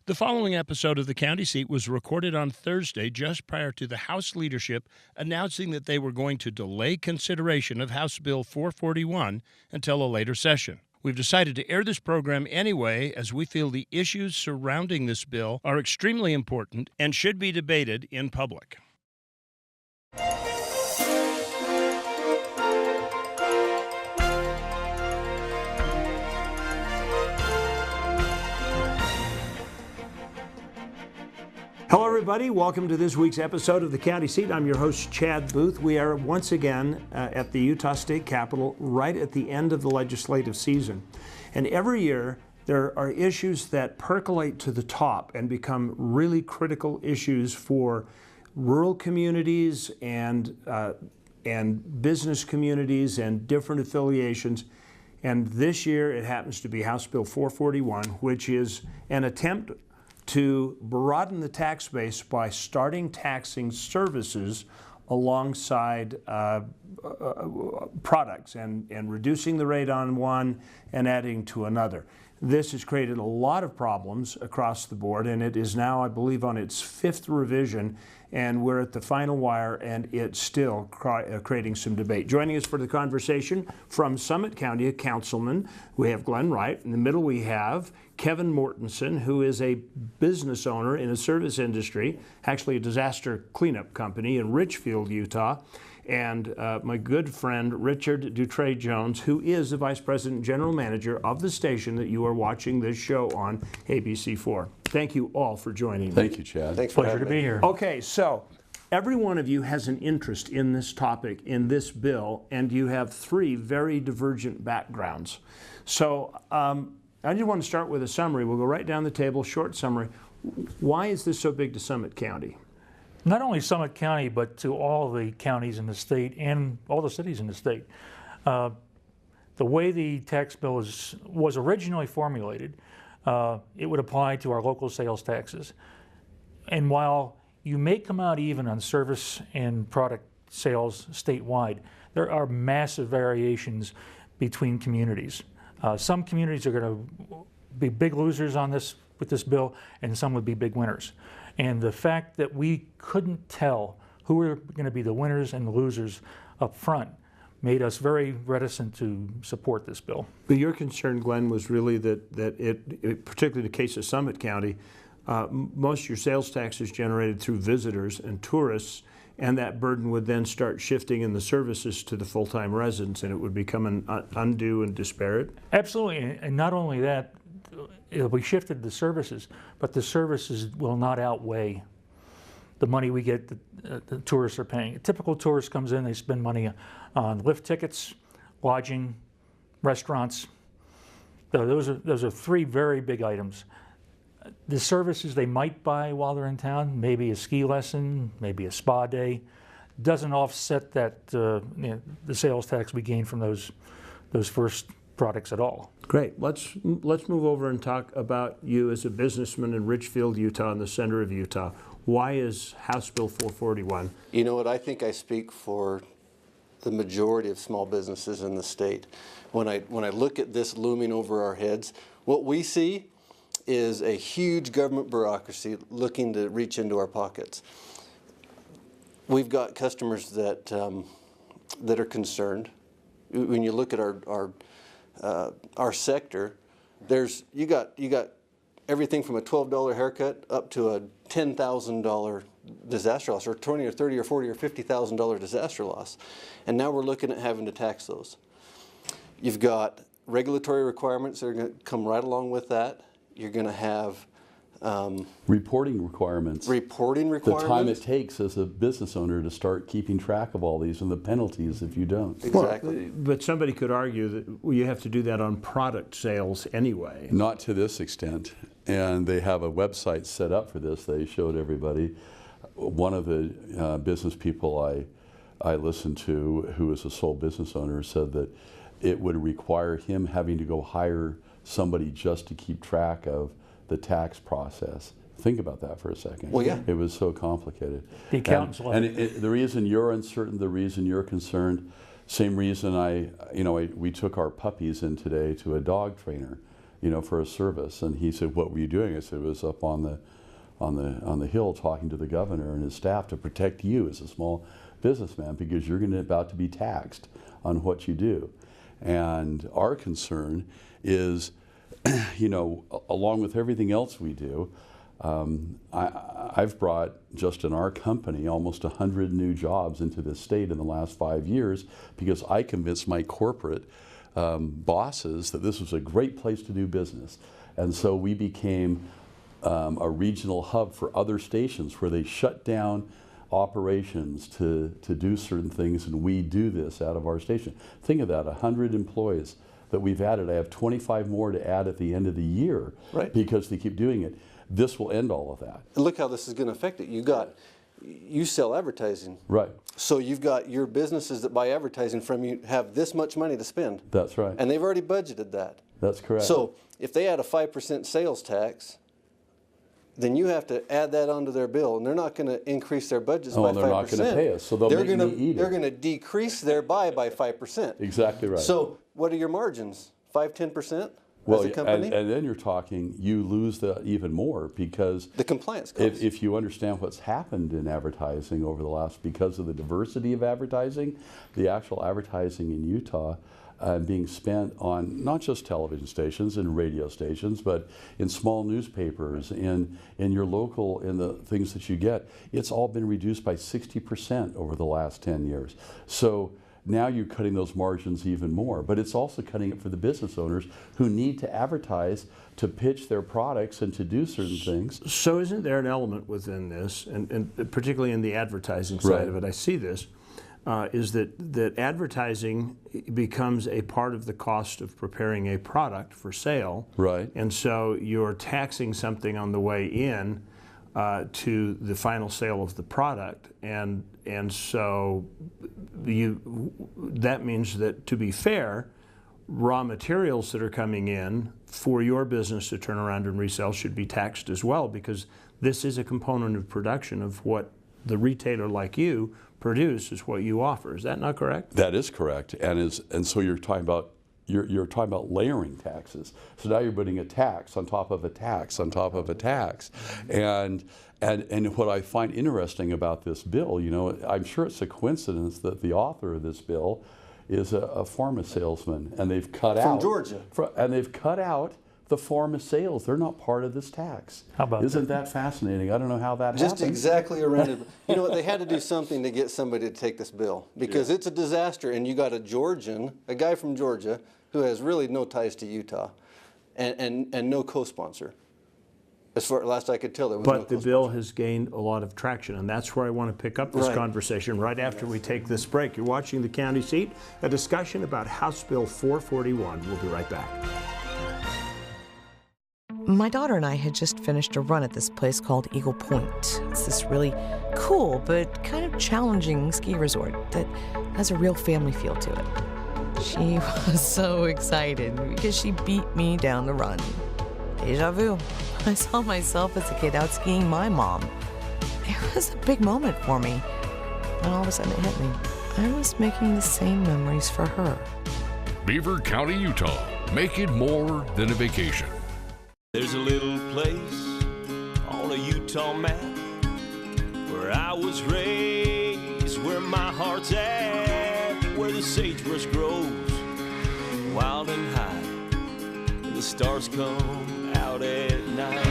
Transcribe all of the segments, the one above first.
The following episode of The County Seat was recorded on Thursday just prior to the House leadership announcing that they were going to delay consideration of House Bill 441 until a later session. We've decided to air this program anyway as we feel the issues surrounding this bill are extremely important and should be debated in public. Hello, everybody. Welcome to this week's episode of The County Seat. I'm your host, Chad Booth. We are once again at the Utah State Capitol right at the end of the legislative season. And every year, there are issues that percolate to the top and become really critical issues for rural communities and business communities and different affiliations. And this year, it happens to be House Bill 441, which is an attempt to broaden the tax base by starting taxing services alongside products and reducing the rate on one and adding to another. This has created a lot of problems across the board, and it is now, I believe, on its fifth revision, and we're at the final wire, and it's still creating some debate. Joining us for the conversation from Summit County, a councilman, we have Glenn Wright. In the middle, we have Kevin Mortensen, who is a business owner in a service industry, actually a disaster cleanup company in Richfield, Utah, and my good friend Richard Dutre-Jones, who is the Vice President and General Manager of the station that you are watching this show on ABC4. Thank you all for joining me. Thank you, Chad. Thanks for Pleasure to be here. Okay, so every one of you has an interest in this topic, in this bill, and you have three very divergent backgrounds. So I just want to start with a summary. We'll go right down the table, short summary. Why is this so big to Summit County? Not only Summit County, but to all the counties in the state and all the cities in the state. The way the tax bill was originally formulated, it would apply to our local sales taxes. And while you may come out even on service and product sales statewide, there are massive variations between communities. Some communities are going to be big losers on this with this bill, and some would be big winners. And the fact that we couldn't tell who were going to be the winners and the losers up front made us very reticent to support this bill. But your concern, Glenn, was really that particularly in the case of Summit County, most of your sales tax is generated through visitors and tourists, and that burden would then start shifting in the services to the full-time residents, and it would become an undue and disparate? Absolutely, and not only that, it'll be shifted to services, but the services will not outweigh the money we get the tourists are paying. A typical tourist comes in, they spend money on lift tickets, lodging, restaurants. Those are three very big items. The services they might buy while they're in town, maybe a ski lesson, maybe a spa day, doesn't offset that the sales tax we gain from those first products at all. Great. Let's move over and talk about you as a businessman in Richfield, Utah, in the center of Utah. Why is House Bill 441? You know what? I think I speak for the majority of small businesses in the state. When I look at this looming over our heads, what we see is a huge government bureaucracy looking to reach into our pockets. We've got customers that are concerned. When you look at our sector, you got everything from a $12 haircut up to a $10,000 disaster loss, or $20 or $30 or $40 or $50,000 disaster loss, and now we're looking at having to tax those. You've got regulatory requirements that are going to come right along with that. You're going to have reporting requirements. The time it takes as a business owner to start keeping track of all these and the penalties if you don't. Exactly. Well, but somebody could argue that you have to do that on product sales anyway. Not to this extent. And they have a website set up for this. They showed everybody. One of the business people I listened to, who is a sole business owner, said that it would require him having to go hire somebody just to keep track of the tax process. Think about that for a second. Well, yeah. It was so complicated. The accountants the reason you're uncertain, the reason you're concerned, same reason we took our puppies in today to a dog trainer. for a service. And he said, "What were you doing?" I said, "It was up on the hill talking to the governor and his staff to protect you as a small businessman, because you're about to be taxed on what you do." And our concern is, along with everything else we do, I've brought, just in our company, almost 100 new jobs into this state in the last 5 years, because I convinced my corporate bosses that this was a great place to do business. And so we became a regional hub for other stations where they shut down operations to do certain things, and we do this out of our station. Think of that, 100 employees that we've added. I have 25 more to add at the end of the year, Right. because they keep doing it. This will end all of that. And look how this is going to affect it. You sell advertising. Right. So you've got your businesses that buy advertising from you have this much money to spend. That's right. And they've already budgeted that. That's correct. So if they add a 5% sales tax, then you have to add that onto their bill, and they're not going to increase their budgets by 5%. They're not going to pay us, so they'll make me eat it. They're going to decrease their buy by 5%. Exactly right. So what are your margins? 5–10% well, as a company? and then you're talking, you lose even more, because the compliance costs. if you understand what's happened in advertising over the last, because of the diversity of advertising, the actual advertising in Utah being spent on not just television stations and radio stations, but in small newspapers, in your local, in the things that you get, it's all been reduced by 60% over the last 10 years. So now you're cutting those margins even more, but it's also cutting it for the business owners who need to advertise, to pitch their products and to do certain things. So isn't there an element within this, and particularly in the advertising side Right. of it, I see this, is that advertising becomes a part of the cost of preparing a product for sale. Right. And so you're taxing something on the way in to the final sale of the product, and so that means that, to be fair, raw materials that are coming in for your business to turn around and resell should be taxed as well, because this is a component of production of what the retailer like you produce, is what you offer. Is that not correct? That is correct, and so you're talking about layering taxes. So now you're putting a tax on top of a tax on top of a tax, and what I find interesting about this bill, I'm sure it's a coincidence that the author of this bill is a pharma salesman, and they've cut out From Georgia. And they've cut out the pharma sales. They're not part of this tax. How about Isn't that fascinating? I don't know how that Just happened. exactly around it. You know what? They had to do something to get somebody to take this bill, because it's a disaster, and you got a guy from Georgia who has really no ties to Utah, and no co-sponsor. As far last I could tell, there was no But the co-sponsor. bill has gained a lot of traction, and that's where I want to pick up this Right. conversation right after we take this break. You're watching The County Seat, a discussion about House Bill 441. We'll be right back. My daughter and I had just finished a run at this place called Eagle Point. It's this really cool but kind of challenging ski resort that has a real family feel to it. She was so excited because she beat me down the run. Deja vu. I saw myself as a kid out skiing my mom. It was a big moment for me. And all of a sudden it hit me. I was making the same memories for her. Beaver County, Utah. Make it more than a vacation. There's a little place on a Utah map where I was raised, where my heart's at, where the sagebrush grows wild and high, and the stars come out at night.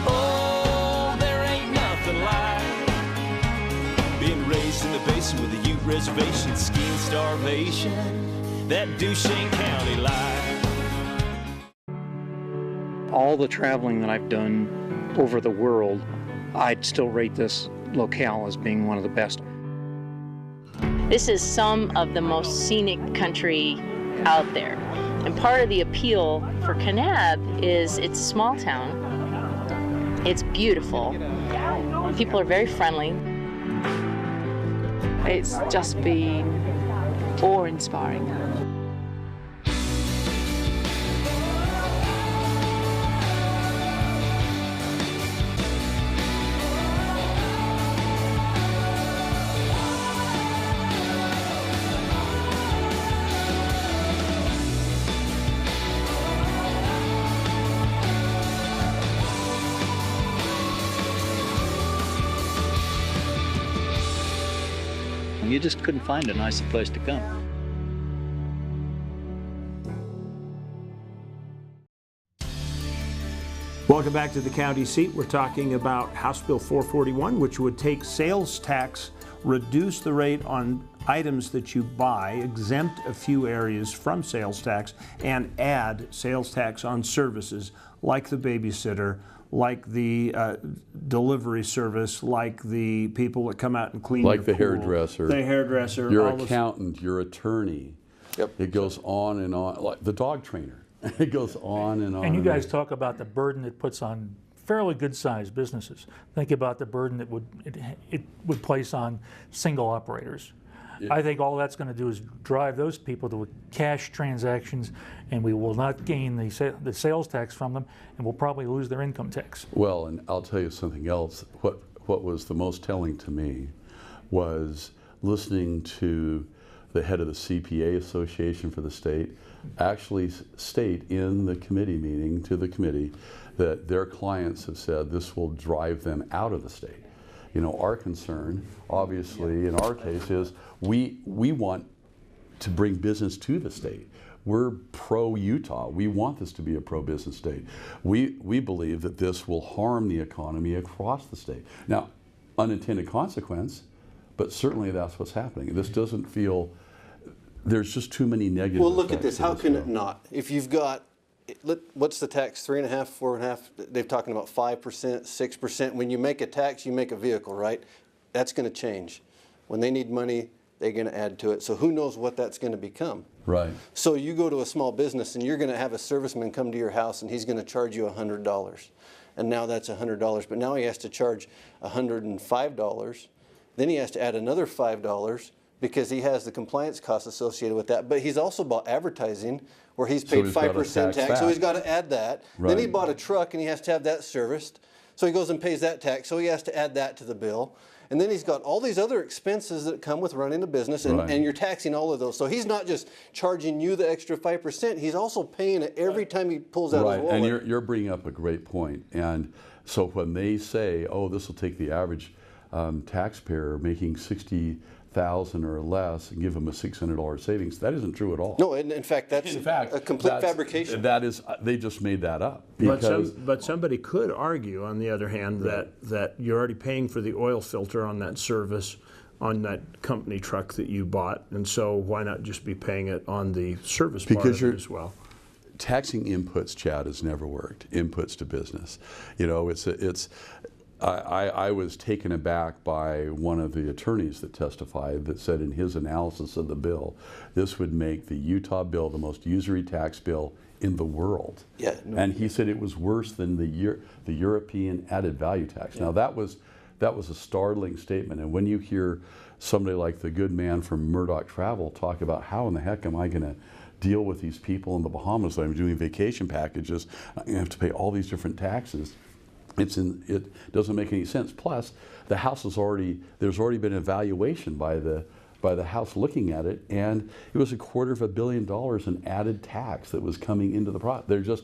Oh, there ain't nothing like being raised in the basin with a Ute reservation, skiing starvation, that Duchesne County life. All the traveling that I've done over the world, I'd still rate this locale as being one of the best. This is some of the most scenic country out there. And part of the appeal for Kanab is it's a small town. It's beautiful. People are very friendly. It's just been awe-inspiring. You just couldn't find a nicer place to come. Welcome back to the county seat. We're talking about House Bill 441, which would take sales tax, reduce the rate on items that you buy, exempt a few areas from sales tax, and add sales tax on services like the babysitter, like the delivery service, like the people that come out and clean like your the pool, hairdresser, the hairdresser, your accountant, your attorney. Yep. It goes on and on, like the dog trainer. It goes on and on. And you guys on. talk about the burden it puts on fairly good-sized businesses. Think about the burden it would place on single operators. Yeah. I think all that's going to do is drive those people to cash transactions, and we will not gain the sales tax from them, and we'll probably lose their income tax. Well, and I'll tell you something else. What was the most telling to me was listening to the head of the CPA Association for the state actually state in the committee meeting to the committee that their clients have said this will drive them out of the state. You know, our concern, obviously, in our case, is we want to bring business to the state. We're pro-Utah. We want this to be a pro-business state. We believe that this will harm the economy across the state. Now, unintended consequence, but certainly that's what's happening. This doesn't feel, there's just too many negative Well, look at this. effects How of can bill. it not? If you've got, what's the tax, 3.5%, 4.5%? They're talking about 5%, 6%. When you make a tax, you make a vehicle, right? That's going to change. When they need money, they're going to add to it. So who knows what that's going to become? Right. So you go to a small business and you're going to have a serviceman come to your house and he's going to charge you $100. And now that's $100. But now he has to charge $105. Then he has to add another $5 because he has the compliance costs associated with that. But he's also bought advertising where he's paid 5% tax, so he's got to add that. Right. Then he bought a truck and he has to have that serviced. So he goes and pays that tax, so he has to add that to the bill. And then he's got all these other expenses that come with running a business, and, Right. and you're taxing all of those. So he's not just charging you the extra 5%, he's also paying it every time he pulls out his wallet. And you're bringing up a great point. And so when they say, oh, this will take the average taxpayer making $60,000 or less and give them a $600 savings, that isn't true at all. No, in fact, that's a complete fabrication. That is, they just made that up. But somebody could argue, on the other hand, that you're already paying for the oil filter on that service, on that company truck that you bought, and so why not just be paying it on the service part of it as well? Taxing inputs, Chad, has never worked. Inputs to business, you know, I was taken aback by one of the attorneys that testified that said in his analysis of the bill, this would make the Utah bill the most usury tax bill in the world. Yeah, and he said it was worse than the European added value tax. Yeah. Now that was a startling statement. And when you hear somebody like the good man from Murdoch Travel talk about how in the heck am I going to deal with these people in the Bahamas that I'm doing vacation packages, I'm going to have to pay all these different taxes. It doesn't make any sense. Plus, the house there's already been an evaluation by the House looking at it, and it was $250 million in added tax that was coming into the process.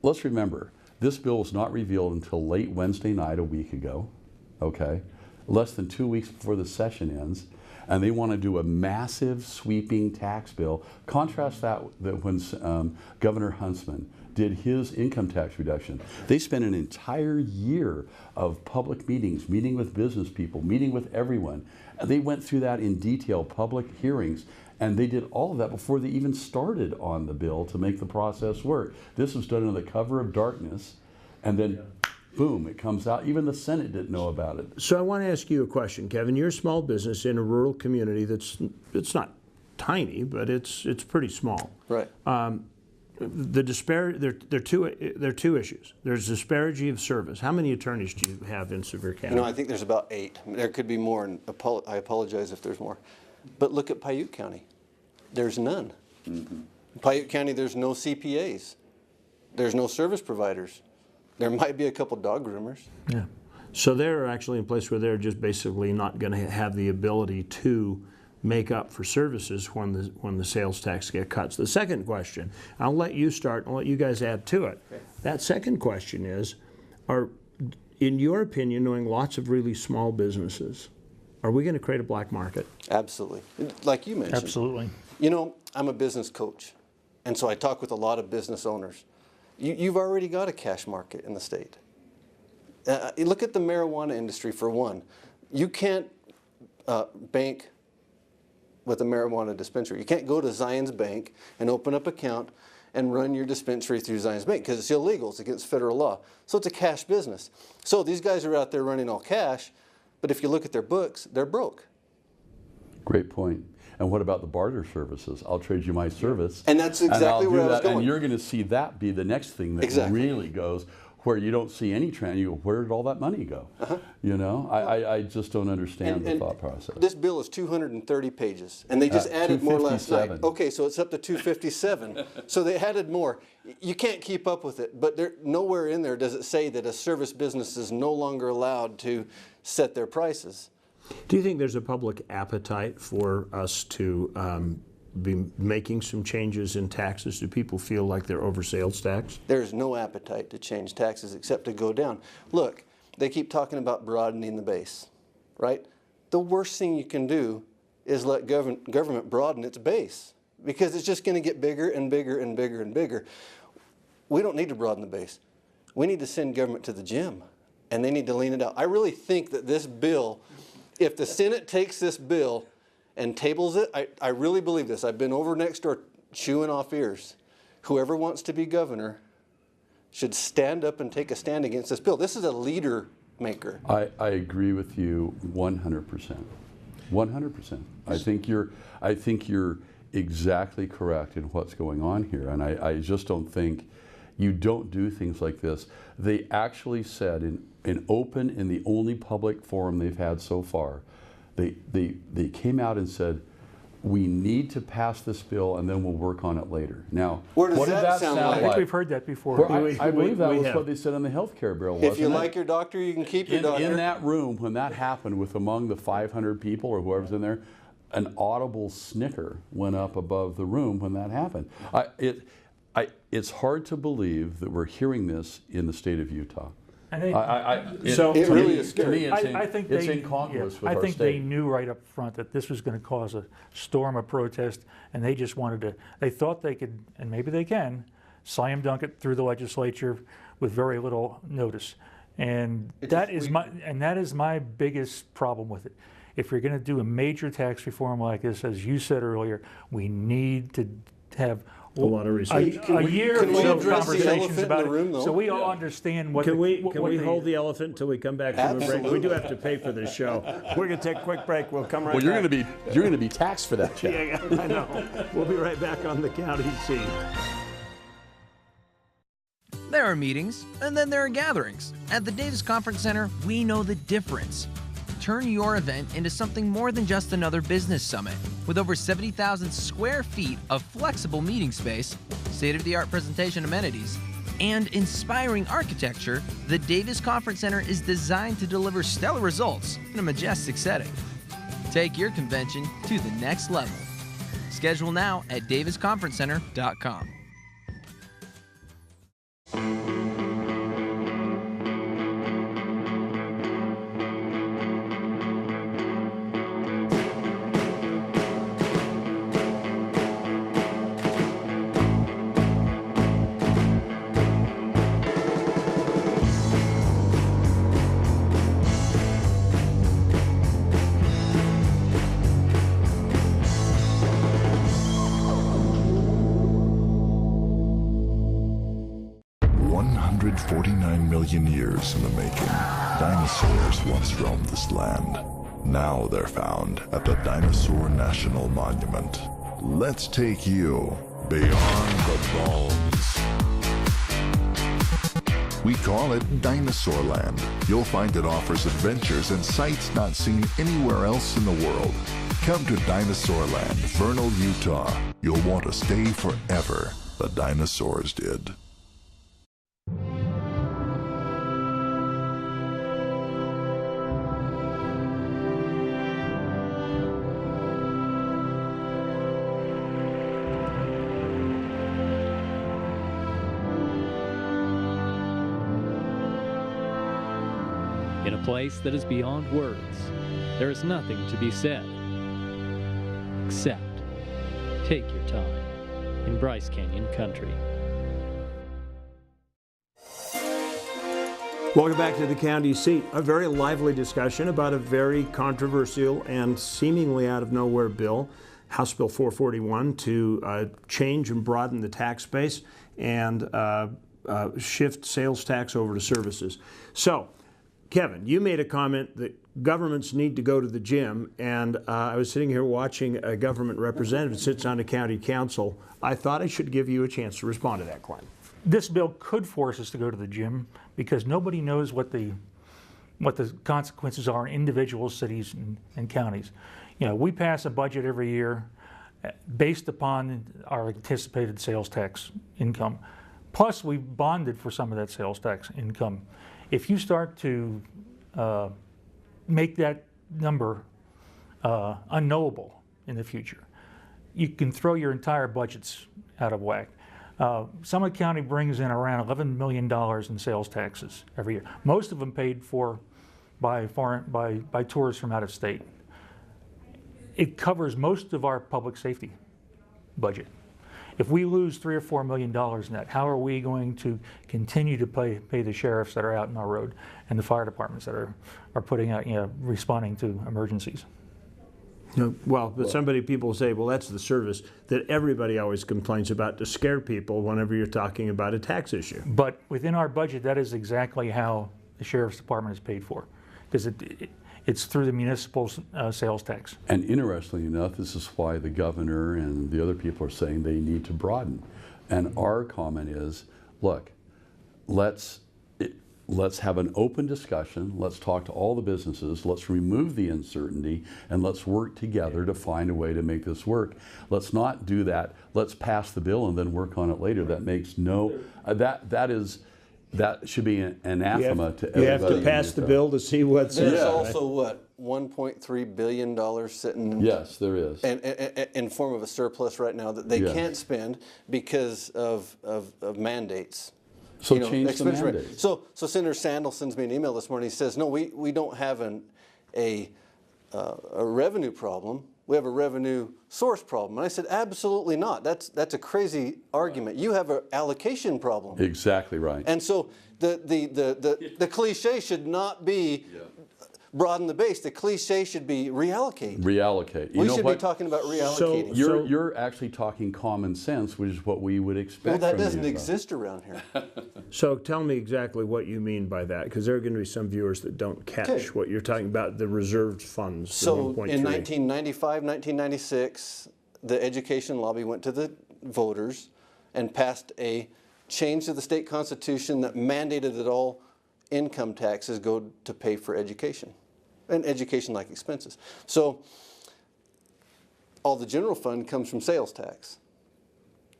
Let's remember, this bill was not revealed until late Wednesday night a week ago, okay? Less than 2 weeks before the session ends, and they want to do a massive sweeping tax bill. Contrast that when Governor Huntsman did his income tax reduction. They spent an entire year of public meetings, meeting with business people, meeting with everyone. They went through that in detail, public hearings, and they did all of that before they even started on the bill to make the process work. This was done under the cover of darkness, and then boom, it comes out. Even the Senate didn't know about it. So I want to ask you a question, Kevin. You're a small business in a rural community it's not tiny, but it's pretty small. Right. The there are two issues. There's disparity of service. How many attorneys do you have in Sevier County? I think there's about 8. There could be more, and I apologize if there's more. But look at Paiute County. There's none. Mm-hmm. Paiute County, there's no CPAs. There's no service providers. There might be a couple dog groomers. Yeah. So they're actually in a place where they're just basically not going to have the ability to make up for services when the sales tax get cut. So the second question, I'll let you start, I'll let you guys add to it. Okay. That second question is, in your opinion, knowing lots of really small businesses, are we going to create a black market? Absolutely. Like you mentioned. Absolutely. You know, I'm a business coach, and so I talk with a lot of business owners. You've already got a cash market in the state. Look at the marijuana industry for one. You can't bank with a marijuana dispensary. You can't go to Zion's Bank and open up an account and run your dispensary through Zion's Bank because it's illegal. It's against federal law. So it's a cash business. So these guys are out there running all cash, but if you look at their books, they're broke. Great point. And what about the barter services? I'll trade you my service. And that's exactly where I was going. And you're going to see that be the next thing that really goes, where you don't see any trend. You go, where did all that money go? You know, I just don't understand the thought process. This bill is 230 pages, and they just added more last night. Okay, so it's up to 257. So they added more. You can't keep up with it, but nowhere in there does it say that a service business is no longer allowed to set their prices. Do you think there's a public appetite for us to be making some changes in taxes? Do people feel like they're over sales tax? There's no appetite to change taxes except to go down. Look, they keep talking about broadening the base, right? The worst thing you can do is let government broaden its base because it's just going to get bigger and bigger and bigger and bigger. We don't need to broaden the base. We need to send government to the gym, and they need to lean it out. I really think that this bill, if the Senate takes this bill and tables it, I really believe this. I've been over next door chewing off ears. Whoever wants to be governor should stand up and take a stand against this bill. This is a leader maker. I agree with you 100%. 100%. I think you're exactly correct in what's going on here, and I just don't think you don't do things like this. They actually said in open, in the only public forum they've had so far, they came out and said, we need to pass this bill and then we'll work on it later. Now, what did that sound like? I think we've heard that before. Well, I believe that was what they said on the health care bill. If you like your doctor, you can keep your doctor. In that room, when that happened with among the 500 people or whoever's in there, an audible snicker went up above the room when that happened. It's hard to believe that we're hearing this in the state of Utah. It really is scary. I think it's incongruous with our state. I think they knew right up front that this was going to cause a storm of protest, and they just wanted to. They thought they could, and maybe they can, slam dunk it through the legislature with very little notice. And that is my biggest problem with it. If you're going to do a major tax reform like this, as you said earlier, we need to have a lot of research. A year of conversations about it, so we all understand what. Can we hold the elephant until we come back from a break? We do have to pay for this show. We're going to take a quick break. We'll come right back. Well, you're going to be taxed for that, Chad. Yeah, I know. We'll be right back on the county seat. There are meetings, and then there are gatherings. At the Davis Conference Center, we know the difference. Turn your event into something more than just another business summit. With over 70,000 square feet of flexible meeting space, state-of-the-art presentation amenities, and inspiring architecture, the Davis Conference Center is designed to deliver stellar results in a majestic setting. Take your convention to the next level. Schedule now at davisconferencecenter.com. Years in the making, dinosaurs once roamed this land. Now they're found at the Dinosaur National Monument. Let's take you beyond the bones. We call it Dinosaur Land. You'll find it offers adventures and sights not seen anywhere else in the world. Come to Dinosaur Land, Vernal, Utah. You'll want to stay forever. The dinosaurs did. In a place that is beyond words, there is nothing to be said, except take your time in Bryce Canyon country. Welcome back to the county seat. A very lively discussion about a very controversial and seemingly out of nowhere bill, House Bill 441, to change and broaden the tax base and shift sales tax over to services. So, Kevin, you made a comment that governments need to go to the gym, and I was sitting here watching a government representative sits on a county council. I thought I should give you a chance to respond to that, Clint. This bill could force us to go to the gym because nobody knows what the consequences are in individual cities and counties. You know, we pass a budget every year based upon our anticipated sales tax income. Plus, we bonded for some of that sales tax income. If you start to make that number unknowable in the future, you can throw your entire budgets out of whack. Summit County brings in around $11 million in sales taxes every year. Most of them paid for by tourists from out of state. It covers most of our public safety budget. If we lose $3 or $4 million in that, how are we going to continue to pay the sheriffs that are out in our road and the fire departments that are putting out, responding to emergencies? Well, but people say, well, that's the service that everybody always complains about to scare people whenever you're talking about a tax issue. But within our budget, that is exactly how the sheriff's department is paid for, because it's through the municipal sales tax. And interestingly enough, this is why the governor and the other people are saying they need to broaden. And our comment is, look, let's have an open discussion. Let's talk to all the businesses. Let's remove the uncertainty, and let's work together to find a way to make this work. Let's not do that. Let's pass the bill and then work on it later. That makes no. That should be an anathema to everybody. You have to pass the bill to see what's in it. There's also what, $1.3 billion sitting. Yes, there is. In form of a surplus right now that they can't spend because of mandates. So change the mandate. So Senator Sandel sends me an email this morning. He says, no, we don't have a revenue problem. We have a revenue source problem. And I said, absolutely not. That's a crazy argument. You have an allocation problem. Exactly right. And so the cliche should not be broaden the base. The cliche should be reallocate. Reallocate. We should be talking about reallocating. So you're actually talking common sense, which is what we would expect. Well, that from doesn't you, exist around here. So tell me exactly what you mean by that, because there are going to be some viewers that don't catch what you're talking about, the reserved funds. So in 1995, 1996, the education lobby went to the voters and passed a change to the state constitution that mandated that all income taxes go to pay for education and education-like expenses. So all the general fund comes from sales tax.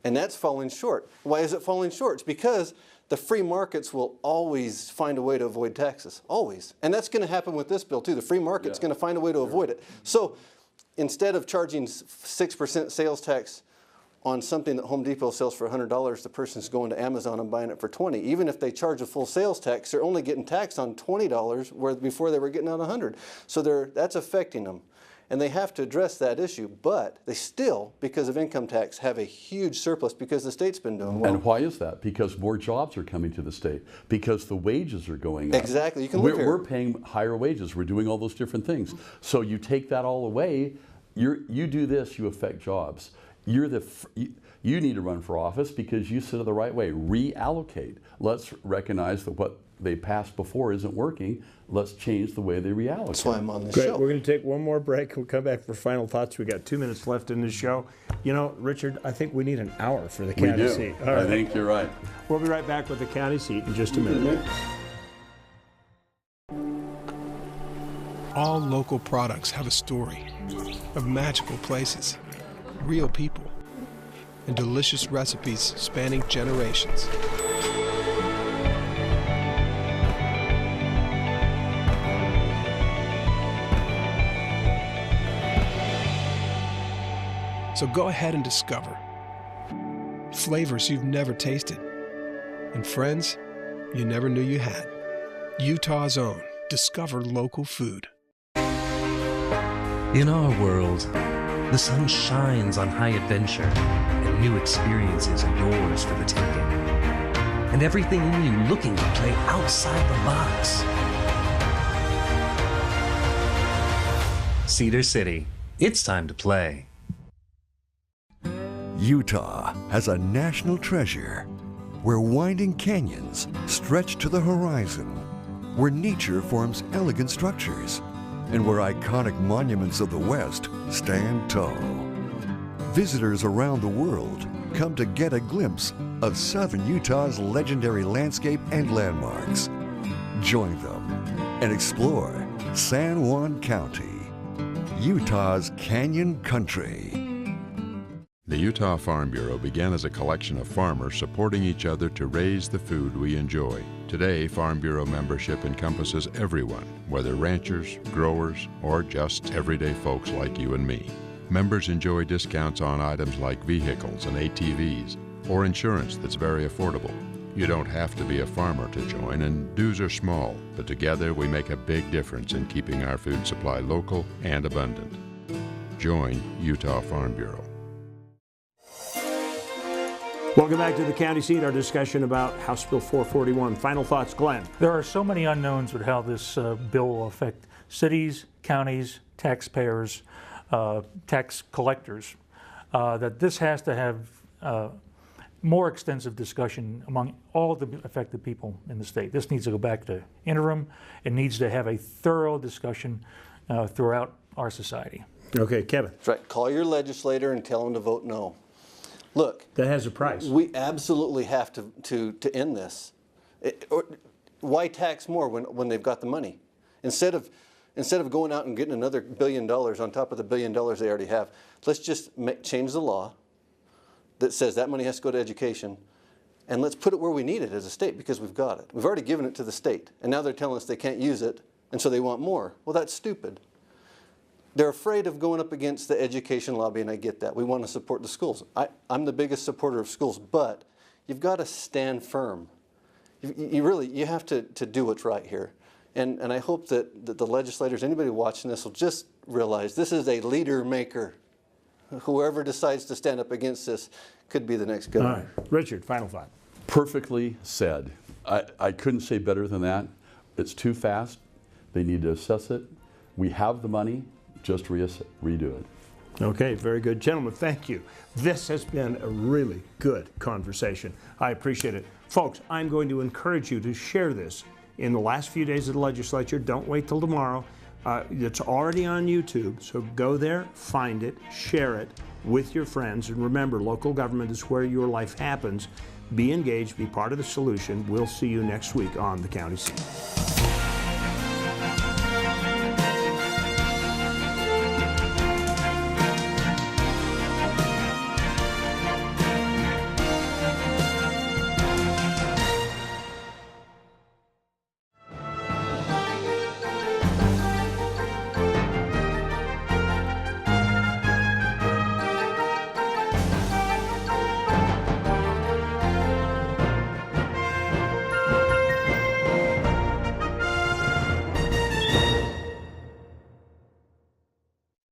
And that's falling short. Why is it falling short? It's because the free markets will always find a way to avoid taxes, always. And that's going to happen with this bill too. The free market's going to find a way to avoid it. So instead of charging 6% sales tax on something that Home Depot sells for $100, the person's going to Amazon and buying it for $20. Even if they charge a full sales tax, they're only getting taxed on $20 where before they were getting on $100. So that's affecting them. And they have to address that issue, but they still, because of income tax, have a huge surplus because the state's been doing well. And why is that? Because more jobs are coming to the state, because the wages are going up. Exactly. You can live here. We're paying higher wages. We're doing all those different things. So you take that all away, you do this, you affect jobs. You need to run for office because you said it the right way. Reallocate. Let's recognize that what they passed before isn't working. Let's change the way they reallocate. That's why I'm on this Great. show. We're going to take one more break. We'll come back for final thoughts. We got 2 minutes left in this show. You know, Richard, I think we need an hour for the county seat. All right. I think you're right. We'll be right back with the county seat in just a minute. All local products have a story of magical places, real people, and delicious recipes spanning generations. So go ahead and discover flavors you've never tasted and friends you never knew you had. Utah's own Discover local food. In our world, the sun shines on high adventure, and new experiences are yours for the taking. And everything in you looking to play outside the box. Cedar City, it's time to play. Utah has a national treasure where winding canyons stretch to the horizon, where nature forms elegant structures, and where iconic monuments of the West stand tall. Visitors around the world come to get a glimpse of southern Utah's legendary landscape and landmarks. Join them and explore San Juan County, Utah's Canyon Country. The Utah Farm Bureau began as a collection of farmers supporting each other to raise the food we enjoy. Today, Farm Bureau membership encompasses everyone, whether ranchers, growers, or just everyday folks like you and me. Members enjoy discounts on items like vehicles and ATVs, or insurance that's very affordable. You don't have to be a farmer to join, and dues are small, but together we make a big difference in keeping our food supply local and abundant. Join Utah Farm Bureau. Welcome back to the county seat, our discussion about House Bill 441. Final thoughts, Glenn. There are so many unknowns with how this bill will affect cities, counties, taxpayers, tax collectors, that this has to have more extensive discussion among all the affected people in the state. This needs to go back to interim. It needs to have a thorough discussion throughout our society. Okay, Kevin. That's right. Call your legislator and tell them to vote no. Look, that has a price. We absolutely have to end this. Why tax more when they've got the money? Instead of going out and getting another $1 billion on top of the $1 billion they already have, let's just change the law that says that money has to go to education, and let's put it where we need it as a state, because we've got it. We've already given it to the state, and now they're telling us they can't use it, and so they want more. Well, that's stupid. They're afraid of going up against the education lobby, and I get that. We want to support the schools. I'm the biggest supporter of schools, but you've got to stand firm. You have to do what's right here. And I hope that the legislators, anybody watching this, will just realize this is a leader maker. Whoever decides to stand up against this could be the next governor. All right. Richard, final thought. Perfectly said. I couldn't say better than that. It's too fast. They need to assess it. We have the money. Just redo it. Okay, very good. Gentlemen, thank you. This has been a really good conversation. I appreciate it. Folks, I'm going to encourage you to share this in the last few days of the legislature. Don't wait till tomorrow. It's already on YouTube, so go there, find it, share it with your friends, and remember, local government is where your life happens. Be engaged, be part of the solution. We'll see you next week on the County Seat.